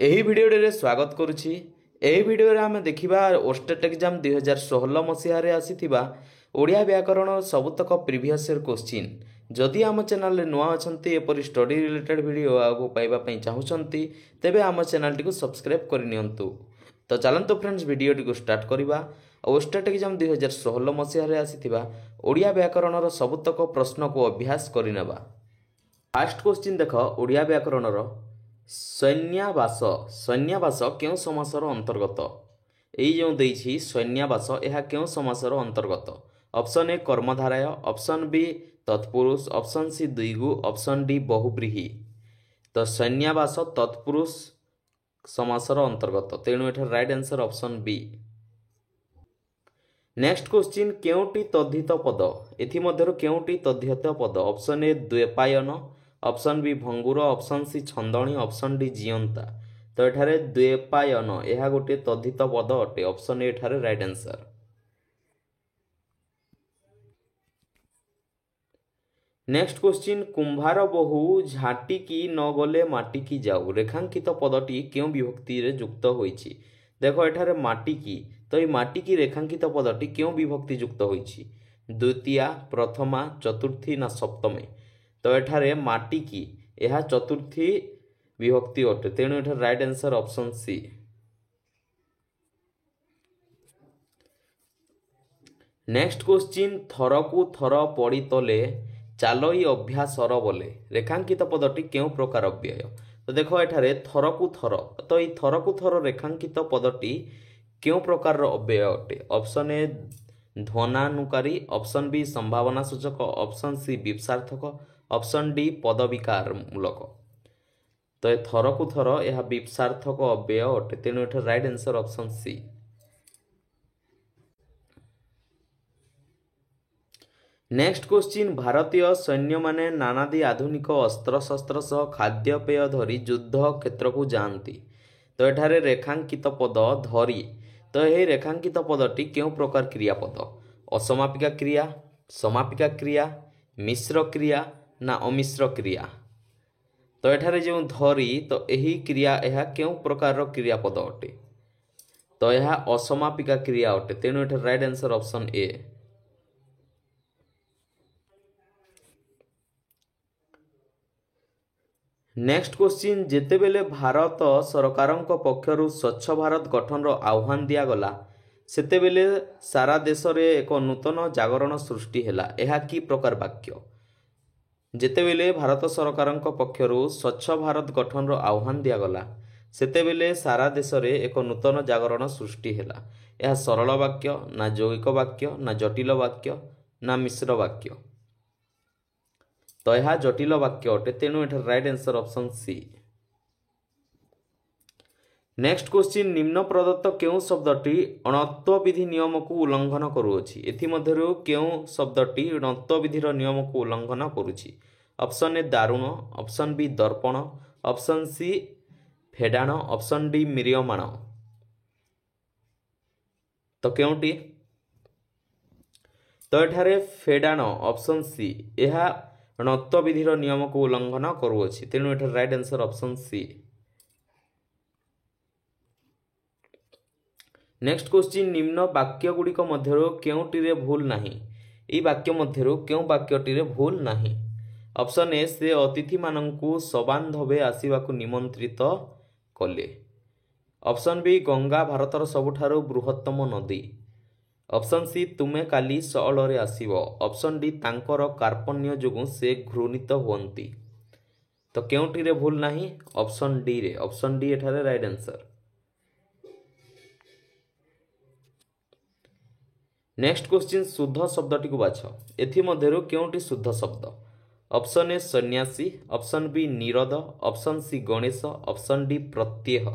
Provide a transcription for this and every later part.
ଏହି ଭିଡ଼ିଓରେ ସ୍ୱାଗତ କରୁଛି। ଏହି ଭିଡ଼ିଓରେ ଆମେ ଦେଖିବା ଓଷ୍ଟେଟ୍ ଏକ୍ଜାମ୍ 2016 ମସିହାରେ ଆସିଥିବା ଓଡ଼ିଆ ବ୍ୟାକରଣ ସବୁତକ ପ୍ରିଭିୟସ୍ ଇୟର୍ କୋଶ୍ଚିନ୍। ଯଦି ଆମ ଚ୍ୟାନେଲରେ ନୂଆ ଅଛନ୍ତି, ଏପରି ଷ୍ଟଡି ରିଲେଟେଡ୍ ଭିଡ଼ିଓ ଆଗକୁ ପାଇବା ପାଇଁ ଚାହୁଁଛନ୍ତି, ତେବେ ଆମ ଚ୍ୟାନେଲଟିକୁ ସବସ୍କ୍ରାଇବ୍ କରିନିଅନ୍ତୁ। ତ ଚାଲନ୍ତୁ ଫ୍ରେଣ୍ଡସ୍, ଭିଡ଼ିଓଟିକୁ ଷ୍ଟାର୍ଟ କରିବା। ଓଷ୍ଟେଟ୍ ଏକ୍ଜାମ୍ 2016 ମସିହାରେ ଆସିଥିବା ଓଡ଼ିଆ ବ୍ୟାକରଣର ସବୁତକ ପ୍ରଶ୍ନକୁ ଅଭ୍ୟାସ କରିନେବା। ଫାର୍ଷ୍ଟ କୋଶ୍ଚିନ୍ ଦେଖ, ଓଡ଼ିଆ ବ୍ୟାକରଣର ସୈନ୍ୟାବାସ। ସୈନ୍ୟାବାସ କେଉଁ ସମାସର ଅନ୍ତର୍ଗତ? ଏଇ ଯେଉଁ ଦେଇଛି ସୈନ୍ୟାବାସ, ଏହା କେଉଁ ସମାସର ଅନ୍ତର୍ଗତ? ଅପସନ୍ ଏ କର୍ମଧାରୟ, ଅପସନ୍ ବି ତତ୍ପୁରୁଷ, ଅପସନ୍ ସି ଦ୍ୱିଗୁ, ଅପସନ୍ ଡି ବହୁବ୍ରୀହି। ତ ସୈନ୍ୟାବାସ ତତ୍ପୁରୁଷ ସମାସର ଅନ୍ତର୍ଗତ, ତେଣୁ ଏଠାରେ right answer option B. Next question, କେଉଁଟି ତଦ୍ଧିତ ପଦ? ଏଥିମଧ୍ୟରୁ କେଉଁଟି ତଦ୍ଧିତ ପଦ? ଅପସନ୍ ଏ ଦ୍ୱୈପାୟନ, ଅପସନ୍ ବି ଭଙ୍ଗୁର, ଅପସନ୍ ସି ଛନ୍ଦଣି, ଅପସନ୍ ଡି ଜିଅନ୍ତା। ତ ଏଠାରେ ଦ୍ୱୈପାୟନ ଏହା ଗୋଟିଏ ତଦ୍ଧିତ ପଦ ଅଟେ। ଅପସନ୍ ଏ ଏଠାରେ ରାଇଟ୍ ଆନ୍ସର। ନେକ୍ସଟ କ୍ୱେଶ୍ଚିନ୍, କୁମ୍ଭାର ବୋହୂ ଝାଟିକି ନ ଗଲେ ମାଟିକି ଯାଉ। ରେଖାଙ୍କିତ ପଦଟି କେଉଁ ବିଭକ୍ତିରେ ଯୁକ୍ତ ହୋଇଛି? ଦେଖ ଏଠାରେ ମାଟିକି, ତ এই ମାଟିକି ରେଖାଙ୍କିତ ପଦଟି କେଉଁ ବିଭକ୍ତି ଯୁକ୍ତ ହୋଇଛି? ଦ୍ୱିତୀୟା, ପ୍ରଥମା, ଚତୁର୍ଥୀ ନା ସପ୍ତମୀ? ତ ଏଠାରେ ମାଟିକି ଏହା ଚତୁର୍ଥୀ ବିଭକ୍ତି ଅଟେ, ତେଣୁ ଏଠାରେ right answer option C. Next question, ଥରକୁ ଥର ପଡ଼ି ତଲେ ଚାଲଇ ଅଭ୍ୟାସର ବୋଲେ। ରେଖାଙ୍କିତ ପଦଟି କେଉଁ ପ୍ରକାର ଅବ୍ୟୟ? ତ ଦେଖ ଏଠାରେ ଥରକୁ ଥର, ତ এই ଥରକୁ ଥର ରେଖାଙ୍କିତ ପଦଟି କେଉଁ ପ୍ରକାରର ଅବ୍ୟୟ ଅଟେ? ଅପସନ୍ ଏ ଧ୍ୱନାନୁକାରୀ, ଅପସନ୍ ବି ସମ୍ଭାବନା ସୂଚକ, ଅପସନ୍ ସି ବିପ୍ସାର୍ଥକ, ଅପସନ୍ ଡି ପଦବିକାର ମୂଳକ। ତ ଏ ଥରକୁ ଥର ଏହା ବିପ୍ସାର୍ଥକ ଅବ୍ୟୟ ଅଟେ, ତେଣୁ ଏଠାରେ right answer option C. Next question, ଭାରତୀୟ ସୈନ୍ୟମାନେ ନାନାଦି ଆଧୁନିକ ଅସ୍ତ୍ରଶସ୍ତ୍ର ସହ ଖାଦ୍ୟପେୟ ଧରି ଯୁଦ୍ଧ କ୍ଷେତ୍ରକୁ ଯାଆନ୍ତି। ତ ଏଠାରେ ରେଖାଙ୍କିତ ପଦ ଧରି, ତ ଏହି ରେଖାଙ୍କିତ ପଦଟି କେଉଁ ପ୍ରକାର କ୍ରିୟାପଦ? ଅସମାପିକା କ୍ରିୟା, ସମାପିକା କ୍ରିୟା, ମିଶ୍ର କ୍ରିୟା ନା ଅମିଶ୍ର କ୍ରିୟା? ତ ଏଠାରେ ଯେଉଁ ଧରି, ତ ଏହି କ୍ରିୟା ଏହା କେଉଁ ପ୍ରକାରର କ୍ରିୟାପଦ ଅଟେ? ତ ଏହା ଅସମାପିକା କ୍ରିୟା ଅଟେ, ତେଣୁ ଏଠାରେ right answer option A. Next question, ଯେତେବେଳେ ଭାରତ ସରକାରଙ୍କ ପକ୍ଷରୁ ସ୍ୱଚ୍ଛ ଭାରତ ଗଠନର ଆହ୍ୱାନ ଦିଆଗଲା, ସେତେବେଳେ ସାରା ଦେଶରେ ଏକ ନୂତନ ଜାଗରଣ ସୃଷ୍ଟି ହେଲା। ଏହା କି ପ୍ରକାର ବାକ୍ୟ? ଯେତେବେଳେ ଭାରତ ସରକାରଙ୍କ ପକ୍ଷରୁ ସ୍ୱଚ୍ଛ ଭାରତ ଗଠନର ଆହ୍ୱାନ ଦିଆଗଲା, ସେତେବେଳେ ସାରା ଦେଶରେ ଏକ ନୂତନ ଜାଗରଣ ସୃଷ୍ଟି ହେଲା। ଏହା ସରଳ ବାକ୍ୟ ନା ଯୌଗିକ ବାକ୍ୟ ନା ଜଟିଳ ବାକ୍ୟ ନା ମିଶ୍ର ବାକ୍ୟ? ତ ଏହା ଜଟିଳ ବାକ୍ୟ ଅଟେ, ତେଣୁ ଏଠାରେ right answer option C. Next question, ନିମ୍ନ ପ୍ରଦତ୍ତ କେଉଁ ଶବ୍ଦଟି ଅଣତ୍ୱ ବିଧି ନିୟମକୁ ଉଲ୍ଲଂଘନ କରୁଅଛି? ଏଥିମଧ୍ୟରୁ କେଉଁ ଶବ୍ଦଟି ଅଣତ୍ୱ ବିଧିର ନିୟମକୁ ଉଲ୍ଲଂଘନ କରୁଛି? ଅପସନ୍ ଏ ଦାରୁଣ, ଅପସନ୍ ବି ଦର୍ପଣ, ଅପସନ୍ ସି ଫେଡାଣ, ଅପସନ୍ ଡି ମିରିୟମାଣ। ତ କେଉଁଟି? ତ ଏଠାରେ ଫେଡାଣ, ଅପସନ୍ ସି, ଏହା ଅଣତ୍ୱ ବିଧିର ନିୟମକୁ ଉଲ୍ଲଂଘନ କରୁଅଛି, ତେଣୁ ଏଠାରେ right answer option C. Next question, ନିମ୍ନ ବାକ୍ୟ ଗୁଡ଼ିକ ମଧ୍ୟରୁ କେଉଁଟିରେ ଭୁଲ ନାହିଁ? ଏହି ବାକ୍ୟ ମଧ୍ୟରୁ କେଉଁ ବାକ୍ୟଟିରେ ଭୁଲ ନାହିଁ? ଅପସନ୍ ଏ, ସେ ଅତିଥିମାନଙ୍କୁ ସବାନ୍ଧବେ ଆସିବାକୁ ନିମନ୍ତ୍ରିତ କଲେ। ଅପସନ୍ ବି, ଗଙ୍ଗା ଭାରତର ସବୁଠାରୁ ବୃହତ୍ତମ ନଦୀ। ଅପସନ୍ ସି, ତୁମେ କାଲି ସଅଳରେ ଆସିବ। ଅପସନ୍ ଡି, ତାଙ୍କର କାର୍ପଣ୍ୟ ଯୋଗୁଁ ସେ ଘୃଣିତ ହୁଅନ୍ତି। ତ କେଉଁଟିରେ ଭୁଲ ନାହିଁ? ଅପସନ୍ ଡି ରେ, ଅପସନ୍ ଡି ଏଠାରେ ରାଇଟ୍ ଆନ୍ସର। ନେକ୍ସଟ କ୍ୱେଶ୍ଚିନ୍, ଶୁଦ୍ଧ ଶବ୍ଦଟିକୁ ବାଛ। ଏଥିମଧ୍ୟରୁ କେଉଁଟି ଶୁଦ୍ଧ ଶବ୍ଦ? ଅପସନ୍ ଏ ସନ୍ନ୍ୟାସୀ, ଅପସନ୍ ବି ନିରୋଧ, option C Ganesh, option D ପ୍ରତ୍ୟୟ।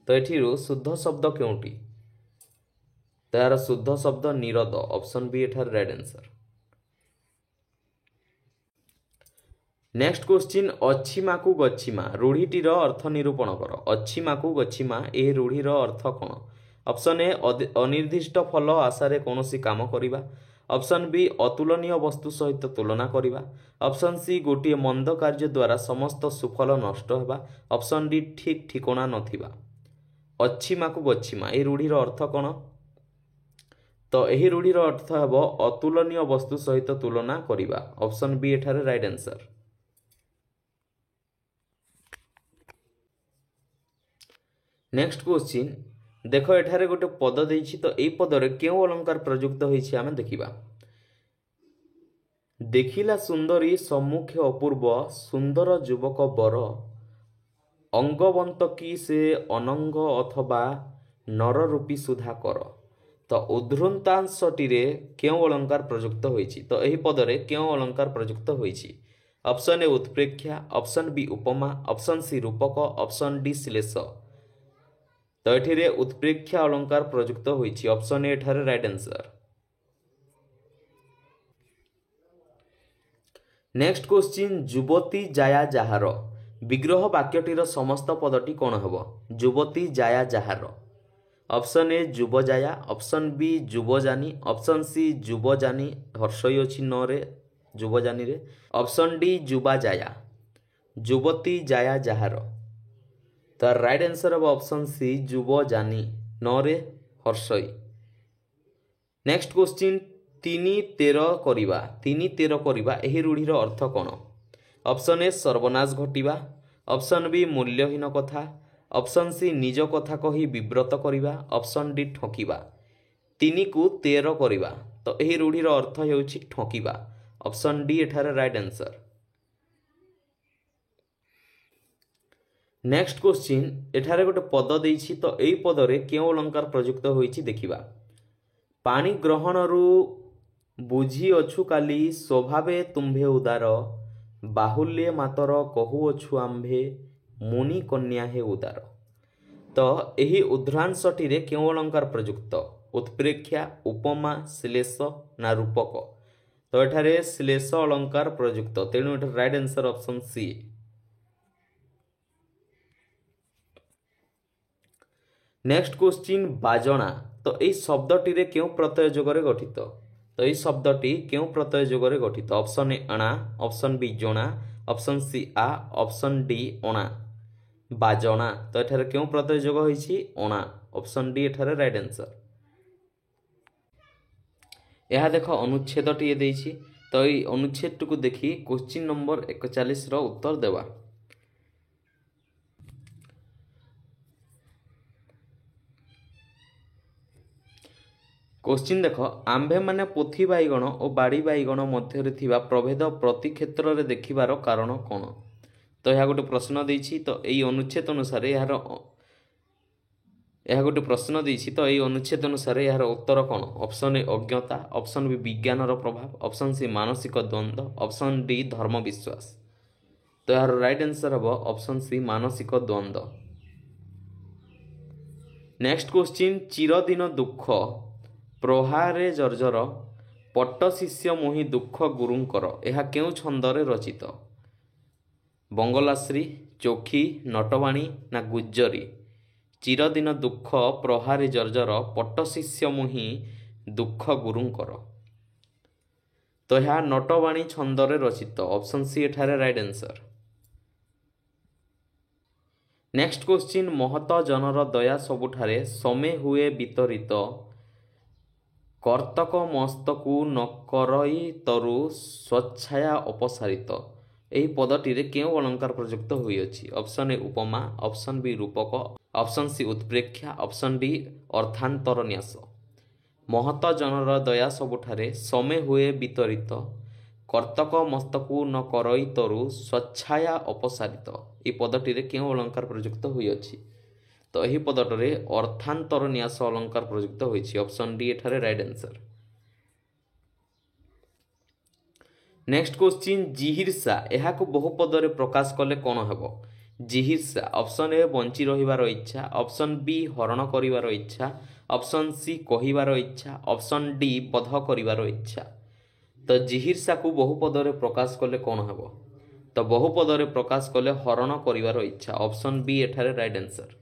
ତ ଏଥିରୁ ଶୁଦ୍ଧ ଶବ୍ଦ କେଉଁଟି? ତାହାର ଶୁଦ୍ଧ ଶବ୍ଦ ନିରୋଧ, ଅପସନ୍ ବି ଏଠାରେ ରାଇଟ୍ ଆନ୍ସର। ନେକ୍ସଟ କ୍ୱେଶ୍ଚିନ୍, ଅଛିମାକୁ ଗଛିମା ରୂଢ଼ିଟିର ଅର୍ଥ ନିରୂପଣ କର। ଅଛିମାକୁ ଗଛିମା ଏହି ରୂଢ଼ିର ଅର୍ଥ କ'ଣ? ଅପସନ୍ ଏ ଅନିର୍ଦ୍ଦିଷ୍ଟ ଫଳ ଆଶାରେ କୌଣସି କାମ କରିବା, ऑप्शन बी अतुलनीय वस्तु सहित तुलना करिबा। ऑप्शन सी गोटे मंद कार्य द्वारा समस्त सुफल नष्ट हेबा। ऑप्शन डी ठीक ठिकणा नथिबा। अच्छिमा को गच्छिमा ए रूढ़ीर अर्थ कौन? तो यही रूढ़ीर अर्थ हेब अतुलनीय वस्तु सहित तुलना करिबा। ऑप्शन बी एठारे राइट आंसर। नेक्स्ट क्वेश्चन देख एठारे गोटे पद देछि तो एई पदरे केउ अलंकार प्रयुक्त होइछि आमे देखिबा। देखिला सुंदरी सम्मुखे अपूर्व सुंदर युवक बर अंगवंत की से अनंग अथवा नररूपी सुधा कर। तो उद्धृतांशटीरे केउ अलंकार प्रयुक्त होइछि तो एही पदरे केउ अलंकार प्रयुक्त होइछि। ऑप्शन ए उत्प्रेक्षा, ऑप्शन बी उपमा, ऑप्शन सी रूपक, ऑप्शन डी श्लेष। तो एठिरे उत्प्रेक्षा अलंकार प्रयुक्त होइछि। ऑप्शन ए एठारे राइट आंसर। नेक्स्ट क्वेश्चन युवती जाया जाहार विग्रह वाक्यटीर समस्त पदटी कौन हेबो? युवती जाया जाहार। ऑप्शन ए युवजाया, ऑप्शन बी युवजानी, ऑप्शन सी युवजानी हर्षई अछि न रे युवजानी रे, ऑप्शन डी युवा जाया। युवती जाया जाहार तो राइट आंसर अब ऑप्शन सी युवजानी न रे हर्षई। नेक्स्ट क्वेश्चन 3-13 करिबा 3-13 करिबा एही रूढ़ीर अर्थ कौन? ऑप्शन ए सर्वनाश घटिबा, ऑप्शन बी मूल्यहीन कथा, ऑप्शन सी निज कथा कही विव्रत करिबा, ऑप्शन डी ठकिबा। 3 को 13 करिबा तो एही रूढ़ीर अर्थ हेउछि ठकिबा। ऑप्शन डी एठारे राइट आंसर। नेक्स्ट क्वेश्चन एठारे गोटे पद देछि तो एई पदरे केउ अलंकार प्रयुक्त होइछि देखिबा। पानी ग्रहणरू बुझी अछु काली स्वभावे तुम्भे उदार बाहुल्ये मातर कहुअछु आम्भे मुनि कन्या हे उदार। तो एही उद्ध्रांशटीरे केउ अलंकार प्रयुक्त? उत्प्रेक्षा, उपमा, श्लेष ना रूपक? तो एठारे श्लेष अलंकार प्रयुक्त तेणु एठारे right answer option C. Next question बाजणा तो एई शब्दटीरे केउ प्रत्यय जोगरे गठित? तो एई शब्दटी केउ प्रत्यय जोगरे गठित? ऑप्शन ए अणा, ऑप्शन बी जणा, ऑप्शन सी आ, ऑप्शन डी अणा। बाजणा तो एठारे केउ प्रत्यय जोग होइछि? अणा। ऑप्शन डी एठारे राइट आंसर। यह देख अनुच्छेदटी देइछि तो एई अनुच्छेद को देखि क्वेश्चन नंबर 41 रो उत्तर देवा। क्वेश्चन देख आंभे माने पोथी बाईगण और बाड़ी बाईगण मध्य थिबा प्रभेद प्रति क्षेत्र रे देखिबार कारण कौन? तो यह गोटे प्रश्न देछि तो एई अनुच्छेद अनुसार यार यह गोटे प्रश्न देछि तो एई अनुच्छेद अनुसार यार उत्तर कौन? ऑप्शन ए अज्ञता, ऑप्शन बी विज्ञानर प्रभाव, ऑप्शन सी मानसिक द्वंद्व, ऑप्शन डी धर्म विश्वास। तो यार राइट आंसर हबो ऑप्शन सी मानसिक द्वंद्व। नेक्स्ट क्वेश्चन चिरदिन दुख प्रहारे जर्जर पट्ट शिष्य मोहि दुख गुरुंकर यह केउ छंदरे रचित? बंगलाश्री, चोखी, नटवाणी ना गुज्जरी? चिरदिन दुख प्रहारे जर्जर पट्ट शिष्य मोहि दुख गुरुंकर तो यह नटवाणी छंदरे रचित। ऑप्शन सी एठारे राइट आंसर। नेक्स्ट क्वेश्चन महत जनर दया सबुठारे समे हुए वितरित कर्तक मस्तकु न करई तरु स्वच्छाया अपसारित एही पदटीरे केउ अलंकार प्रयुक्त होइअछि? ऑप्शन ए उपमा, ऑप्शन बी रूपक, ऑप्शन सी उत्प्रेक्षा, ऑप्शन डी अर्थांतर न्यास। महत जनर दया सबुठारे समे हुए वितरित कर्तक मस्तकु न करई तरु स्वच्छाया अपसारित एही पदटीरे केउ अलंकार प्रयुक्त होइअछि? तो यही पदटरे अर्थांतर न्यास अलंकार प्रयुक्त होइछि। ऑप्शन डी एठारे राइट आंसर। नेक्स्ट क्वेश्चन जिहिर्षा यह को बहुपद रे प्रकाश कले कौन हेबो? जिहिर्षा ऑप्शन ए बंची रहिबार इच्छा, ऑप्शन बी हरण करिवार इच्छा, ऑप्शन सी कहिबार इच्छा, ऑप्शन डी बध करिवार इच्छा। तो जिहिर्षा को बहुपद रे प्रकाश कले कौन हेबो? तो बहुपद रे प्रकाश कले हरण करिवार इच्छा। ऑप्शन बी एठारे राइट आंसर।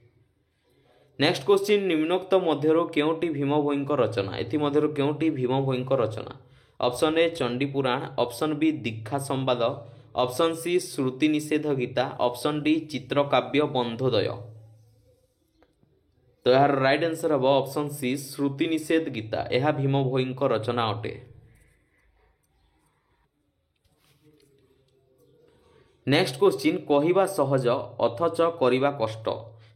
नेक्स्ट क्वेश्चन निम्नोक्त मध्यरु केउटी भीम भोईंक रचना? एथि मध्यरु केउटी भीम भोईंक रचना? Option A Chandi Purana, option B Diksha Sambad, option C Shruti Nishedha Gita, option D Chitrakavya Bandhodaya. तो यार राइट आंसर हम ऑप्शन सी श्रुति निषेध गीता। यह भीम भोई रचना अटे। नेक्स्ट क्वेश्चन कहवा सहज अथच करिबा कष्ट।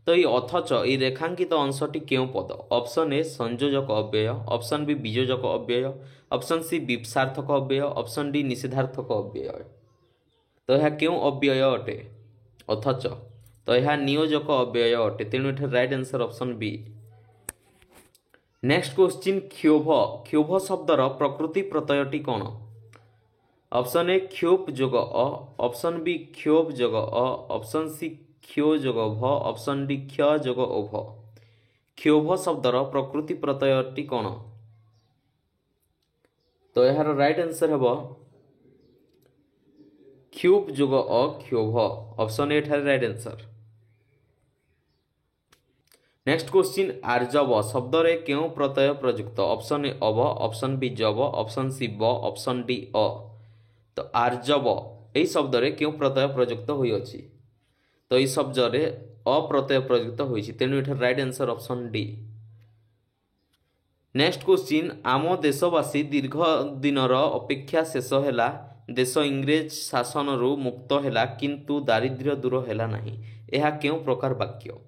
तो ये अथच ये रेखांकित अंशटी क्यों पद? ऑप्शन ए संयोजक अव्यय, ऑप्शन बी बीजोजक अव्यय, ऑप्शन सी विपसार्थक अव्यय, ऑप्शन डी निषेधार्थक अव्यय। तो यह क्यों अव्यय अटे? अथच तो यह नियोजक अव्यय अटे। तेणु एठार right answer option B. Next question क्षोभ। क्षोभ शब्दर प्रकृति प्रत्ययटी कौन? ऑप्शन ए क्षोभ जोग अ, ऑप्शन बी क्षोभ जोग अ, ऑप्शन सी क्षो जोग भ, ऑप्शन डी क्ष जोग ओभ। क्षोभ शब्दर प्रकृति प्रत्ययटी कौन? तो यार राइट आंसर हम क्षोभ जोग अ क्षोभ। ऑप्शन ए ठारे राइट आंसर। नेक्स्ट क्वेश्चन आर्जव शब्द रे क्यों प्रत्यय प्रयुक्त? ऑप्शन ए अव, ऑप्शन बी जव, ऑप्शन सी ब, ऑप्शन डी अ। तो आर्जव यही शब्द रे क्यों प्रत्यय प्रयुक्त होई अछि? तो यही शब्द रे अप्रत्यय प्रयुक्त होई। तेणु एठार right answer option D. Next question आम देशवासी दीर्घ दिनर अपेक्षा शेष हैला देश इंग्रेज शासन रु मुक्त हैला किंतु दारिद्र्य दूर हैला नहीं। यह क्यों प्रकार वाक्य?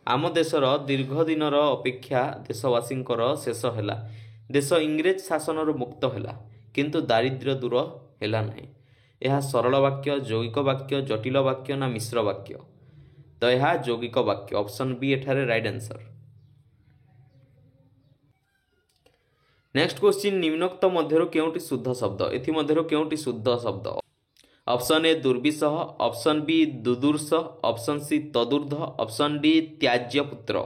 आम देशर दीर्घ दिनर अपेक्षा देशवासींकर शेष हैला देश इंग्रेज शासन रु मुक्त हैला किंतु दारिद्र्य दूर हैला नहीं। यह सरल वाक्य, यौगिक वाक्य, जटिल वाक्य ना मिश्र वाक्य? तो यह यौगिक वाक्य। ऑप्शन बी एठारे राइट आंसर। नेक्स्ट क्वेश्चन निम्नोक्त मध्यरु केउंटी शुद्ध शब्द? एथि मध्यरु केउंटी शुद्ध शब्द? ऑप्शन ए दुर्विशह, ऑप्शन बी दुदुर्ष, ऑप्शन सी तदुर्ध, ऑप्शन डी त्याज्य पुत्र।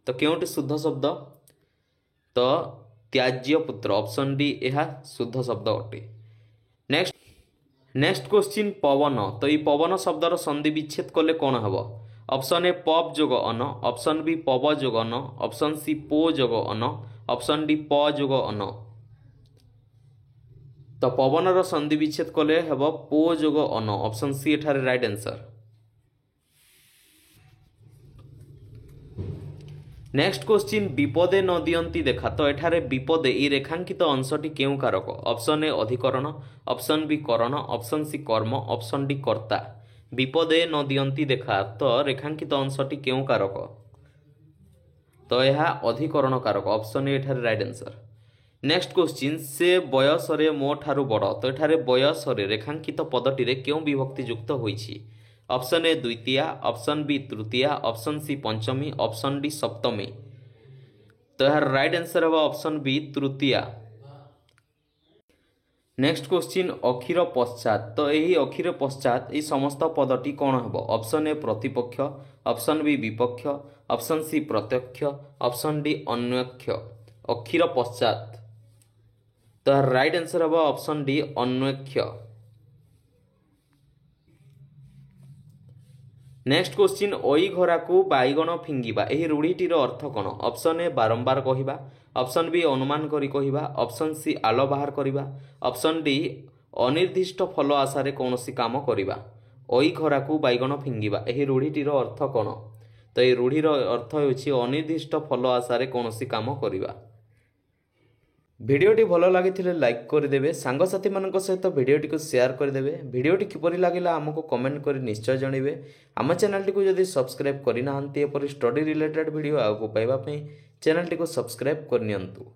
तो केउंटी शुद्ध शब्द? तो त्याज्य पुत्र। ऑप्शन डी यह शुद्ध शब्द अटे। नेक्स्ट क्वेश्चन पवन। तो ये पवन शब्दर संधि विच्छेद कले कौन हम? ऑप्शन ए पब जोग अन, ऑप्शन बी पब जोग अन, ऑप्शन सी पो जोग अन, ऑप्शन डी प जोग अन। तो पवनर संधि विच्छेद कले हेब पो जोग अन। ऑप्शन सी एठारे राइट आंसर। नेक्स्ट क्वेश्चन विपदे न दियंती देखा। तो एठारे विपदे ई रेखांकित अंशटी केउ कारक? ऑप्शन ए अधिकरण, ऑप्शन बी करण, ऑप्शन सी कर्म, ऑप्शन डी कर्ता। विपदे न दियंती देखा तो रेखांकित अंशटी केउ कारक? तो यह अधिकरण कारक। ऑप्शन ए एठारे राइट आंसर। नेक्स्ट क्वेश्चन से बयस रे मो ठारू बड़। तो एठारे बयस रे रेखांकित पदटी रे केउ विभक्ति युक्त होईछि? ऑप्शन ए द्वितीया, ऑप्शन बी तृतीया, ऑप्शन सी पंचमी, ऑप्शन डी सप्तमी। तो यार राइट आंसर है ऑप्शन बी तृतीया। नेक्स्ट क्वेश्चन अक्षीर पश्चात। तो यही अक्षीर पश्चात ये समस्त पदटी कौन हम? ऑप्शन ए प्रतिपक्ष, ऑप्शन बी विपक्ष, ऑप्शन सी प्रत्यक्ष, ऑप्शन डी अन्वयक्ष। अक्षीर पश्चात। तो यार राइट आंसर है ऑप्शन डी अन्वयक्ष। नेक्स्ट क्वेश्चन ओई घरा को बैगण फिंगिबा एही रूढ़ीटीर अर्थ कौन? ऑप्शन ए बारंबार कहवा, ऑप्शन बी अनुमान करी कहवा, ऑप्शन सी आलो बाहर करवा, ऑप्शन डी अनिर्दिष्ट फल आशारे कौनसी काम करवा। ओई घरा को बैगण फिंगिबा एही रूढ़ीटीर अर्थ कौन? तो ये रूढ़ीर अर्थ होछि अनिर्दिष्ट फल आशारे कौनसी काम करवा। भिडियोटी भल लगी लाइक करदे, सांगसाथी मान सहित भिडियोटी को शेयर करदे। भिडियोटी किपरि लगिला आमको कमेंट कर निश्चय जनइबे। आम चैनल टी जदि सब्सक्राइब करना एपरी स्टडी रिलेटेड भिडियो आगु पाइबा चैनल टी को सब्सक्राइब करनियंतु।